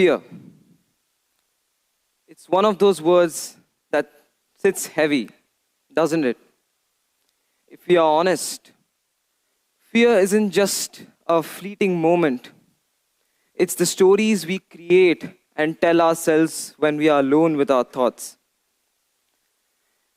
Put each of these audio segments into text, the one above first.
Fear. It's one of those words that sits heavy, doesn't it? If we are honest, fear isn't just a fleeting moment, it's the stories we create and tell ourselves when we are alone with our thoughts.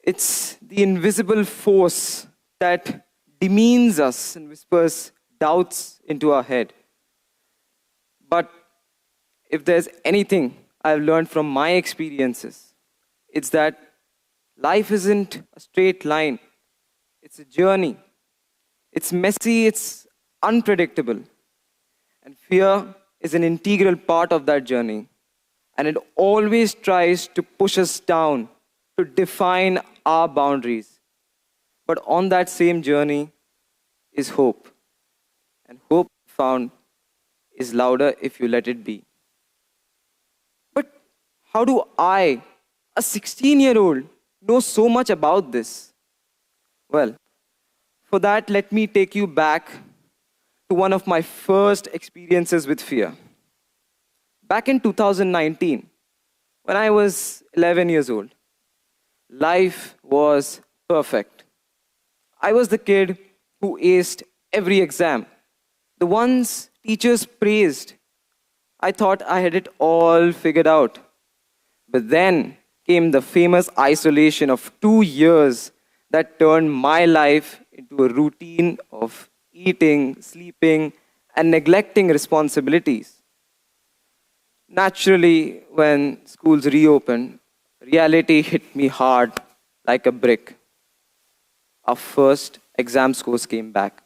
It's the invisible force that demeans us and whispers doubts into our head. But if there's anything I've learned from my experiences, it's that life isn't a straight line, it's a journey. It's messy, it's unpredictable. And fear is an integral part of that journey. And it always tries to push us down, to define our boundaries. But on that same journey is hope. And hope found is louder if you let it be. But how do I, a 16-year-old, know so much about this? Well, for that, let me take you back to one of my first experiences with fear. Back in 2019, when I was 11 years old, life was perfect. I was the kid who aced every exam, the ones teachers praised. I thought I had it all figured out. But then came the famous isolation of 2 years that turned my life into a routine of eating, sleeping, and neglecting responsibilities. Naturally, when schools reopened, reality hit me hard like a brick. Our first exam scores came back.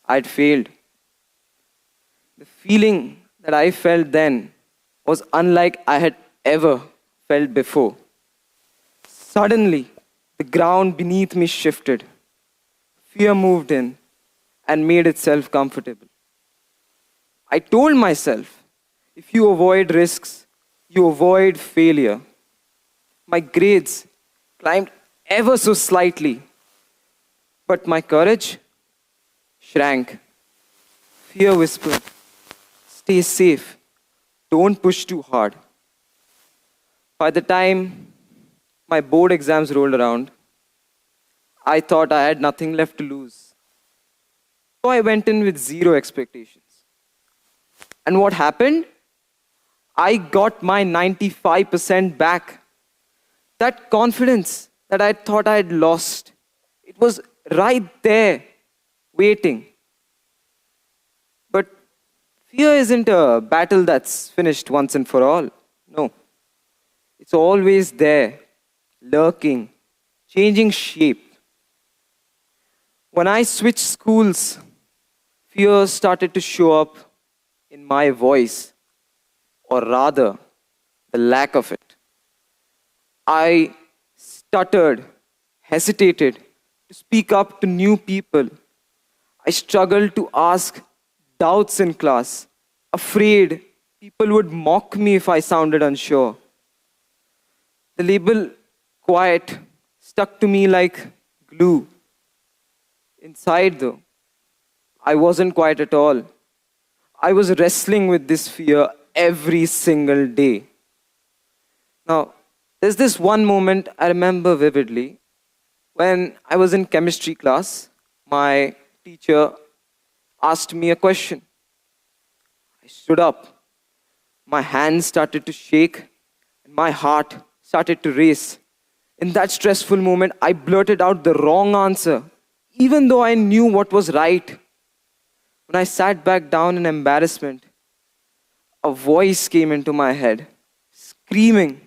I'd failed. The feeling that I felt then was unlike I had ever felt before. Suddenly, the ground beneath me shifted. Fear moved in and made itself comfortable. I told myself, if you avoid risks, you avoid failure. My grades climbed ever so slightly, but my courage shrank. Fear whispered, stay safe, don't push too hard. By the time my board exams rolled around, I thought I had nothing left to lose. So I went in with zero expectations. And what happened? I got my 95% back. That confidence that I thought I had lost, it was right there, waiting. But fear isn't a battle that's finished once and for all. No. It's always there, lurking, changing shape. When I switched schools, fear started to show up in my voice, or rather, the lack of it. I stuttered, hesitated to speak up to new people. I struggled to ask doubts in class, afraid people would mock me if I sounded unsure. The label quiet stuck to me like glue. Inside, though, I wasn't quiet at all. I was wrestling with this fear every single day. Now, there's this one moment I remember vividly. When I was in chemistry class, my teacher asked me a question. I stood up. My hands started to shake, and my heart started to race. In that stressful moment, I blurted out the wrong answer, even though I knew what was right. When I sat back down in embarrassment, a voice came into my head, screaming,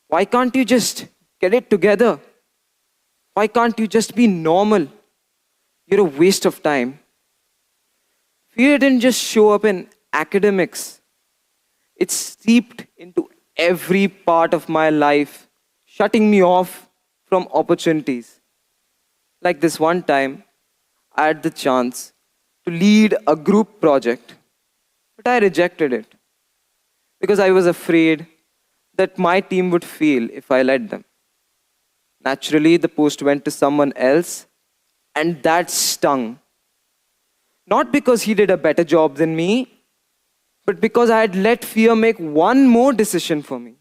why can't you just get it together? Why can't you just be normal? You're a waste of time. Fear didn't just show up in academics. It seeped into every part of my life, shutting me off from opportunities. Like this one time, I had the chance to lead a group project, but I rejected it because I was afraid that my team would fail if I led them. Naturally, the post went to someone else, and that stung. Not because he did a better job than me, but because I had let fear make one more decision for me.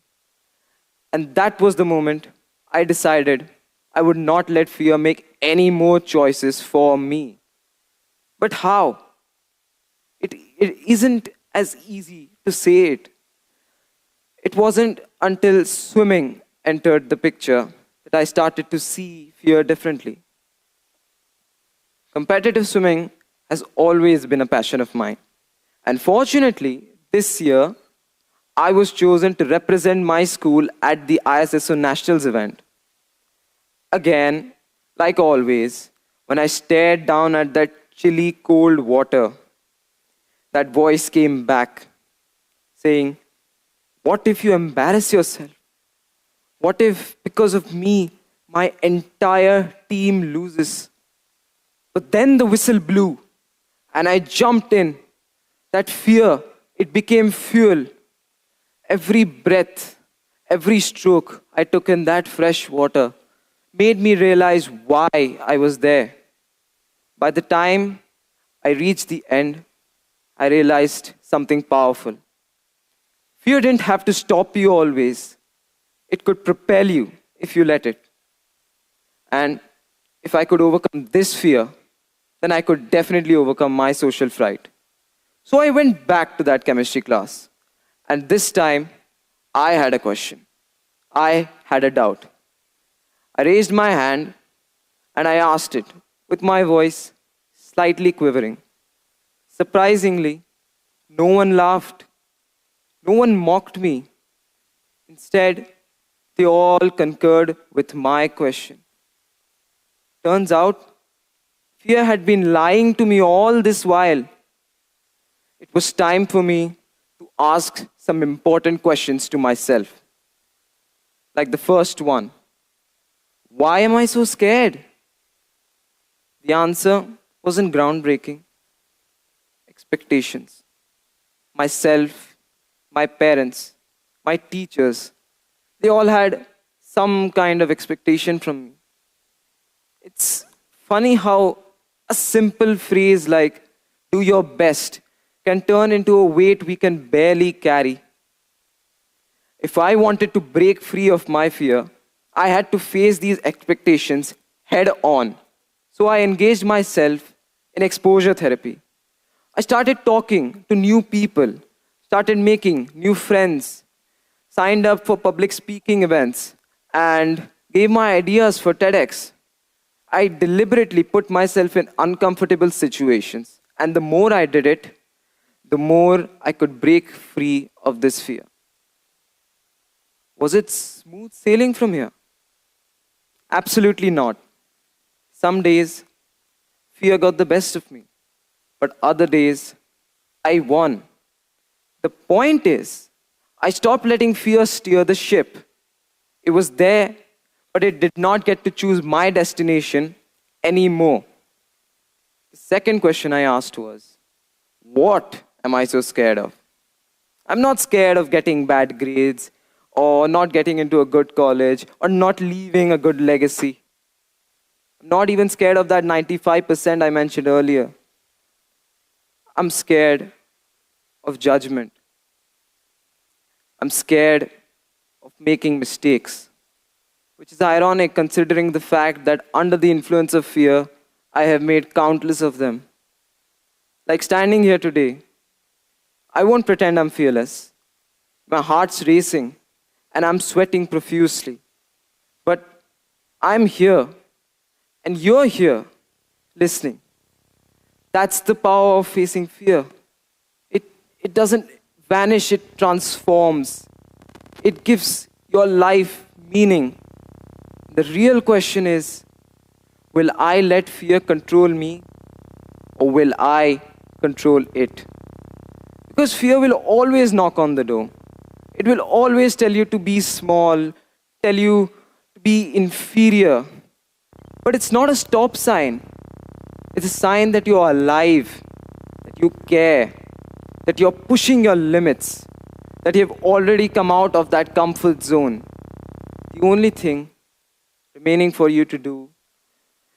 And that was the moment I decided I would not let fear make any more choices for me. But how? It isn't as easy to say it. It wasn't until swimming entered the picture that I started to see fear differently. Competitive swimming has always been a passion of mine. And fortunately, this year, I was chosen to represent my school at the ISSO Nationals event. Again, like always, when I stared down at that chilly cold water, that voice came back saying, "What if you embarrass yourself? What if, because of me, my entire team loses?" But then the whistle blew and I jumped in. That fear, it became fuel. Every breath, every stroke I took in that fresh water made me realize why I was there. By the time I reached the end, I realized something powerful. Fear didn't have to stop you always. It could propel you if you let it. And if I could overcome this fear, then I could definitely overcome my social fright. So I went back to that chemistry class. And this time, I had a question. I had a doubt. I raised my hand and I asked it with my voice slightly quivering. Surprisingly, no one laughed. No one mocked me. Instead, they all concurred with my question. Turns out, fear had been lying to me all this while. It was time for me to ask some important questions to myself. Like the first one, why am I so scared? The answer wasn't groundbreaking. Expectations. Myself, my parents, my teachers, they all had some kind of expectation from me. It's funny how a simple phrase like, "do your best," can turn into a weight we can barely carry. If I wanted to break free of my fear, I had to face these expectations head on. So I engaged myself in exposure therapy. I started talking to new people, started making new friends, signed up for public speaking events, and gave my ideas for TEDx. I deliberately put myself in uncomfortable situations, and the more I did it, the more I could break free of this fear. Was it smooth sailing from here? Absolutely not. Some days, fear got the best of me, but other days, I won. The point is, I stopped letting fear steer the ship. It was there, but it did not get to choose my destination anymore. The second question I asked was, what am I so scared of? I'm not scared of getting bad grades, or not getting into a good college, or not leaving a good legacy. I'm not even scared of that 95% I mentioned earlier. I'm scared of judgment. I'm scared of making mistakes, which is ironic considering the fact that under the influence of fear, I have made countless of them. Like standing here today, I won't pretend I'm fearless. My heart's racing and I'm sweating profusely. But I'm here and you're here listening. That's the power of facing fear. It doesn't vanish, it transforms. It gives your life meaning. The real question is, will I let fear control me or will I control it? Because fear will always knock on the door. It will always tell you to be small, tell you to be inferior. But it's not a stop sign. It's a sign that you are alive, that you care, that you're pushing your limits, that you have already come out of that comfort zone. The only thing remaining for you to do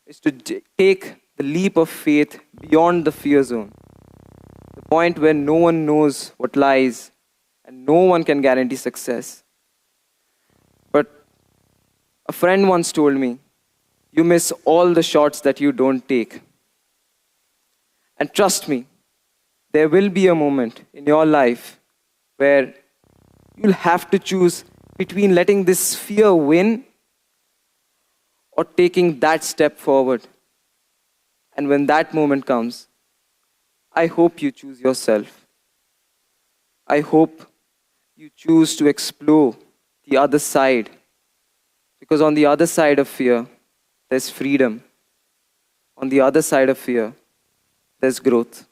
is to take the leap of faith beyond the fear zone. The point where no one knows what lies and no one can guarantee success. But a friend once told me, you miss all the shots that you don't take. And trust me, there will be a moment in your life where you'll have to choose between letting this fear win or taking that step forward. And when that moment comes, I hope you choose yourself. I hope you choose to explore the other side. Because on the other side of fear, there's freedom. On the other side of fear, there's growth.